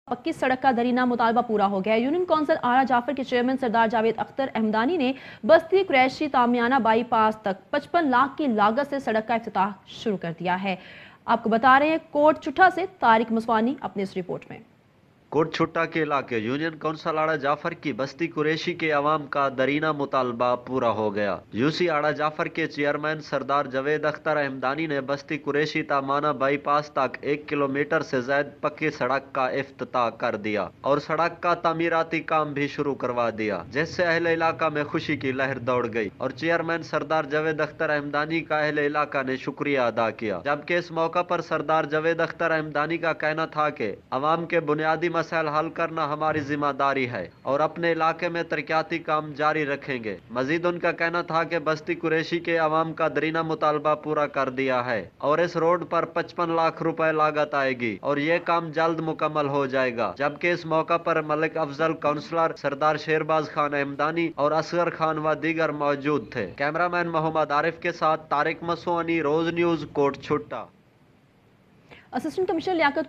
पक्की सड़क का दरीना मुतालबा पूरा हो गया है। यूनियन कौंसिल आला जाफर के चेयरमैन सरदार जावेद अख्तर अहमदानी ने बस्ती कुरैशी तामियाना बाईपास तक 55 लाख की लागत से सड़क का इफ्तिताह शुरू कर दिया है। आपको बता रहे हैं कोट छुट्टा से तारिक मुसवानी अपनी इस रिपोर्ट में। कोट छुट्टा के इलाके यूनियन कौंसिल आड़ा जाफर की बस्ती कुरैशी के अवाम का दरीना मुतालबा पूरा हो गया। यूसी आड़ा जाफर के चेयरमैन सरदार जावेद अख्तर अहमदानी ने बस्ती कुरैशी तामाना बाईपास तक 1 किलोमीटर से ज्यादा पक्की सड़क का इफ्तिताह कर दिया और सड़क का तामीराती काम भी शुरू करवा दिया, जिससे अहले इलाका में खुशी की लहर दौड़ गई और चेयरमैन सरदार जावेद अख्तर अहमदानी का अहले इलाका ने शुक्रिया अदा किया। जबकि इस मौका पर सरदार जावेद अख्तर अहमदानी का कहना था कि अवाम के बुनियादी मसाइल हल करना हमारी जिम्मेदारी है और अपने इलाके में तरक्याती काम जारी रखेंगे। मजीद उनका कहना था कि बस्ती कुरैशी के अवाम का दरीना मुतालबा पूरा कर दिया है और इस रोड पर 55 लाख रुपए लागत आएगी और ये काम जल्द मुकम्मल हो जाएगा। जबकि इस मौका पर मलिक अफजल, काउंसलर सरदार शेरबाज खान अहमदानी और असगर खान व दीगर मौजूद थे। कैमरामैन मोहम्मद आरिफ के साथ Tariq Maswani, Roze news, Kot Chutta. Assistant commissioner Liaquat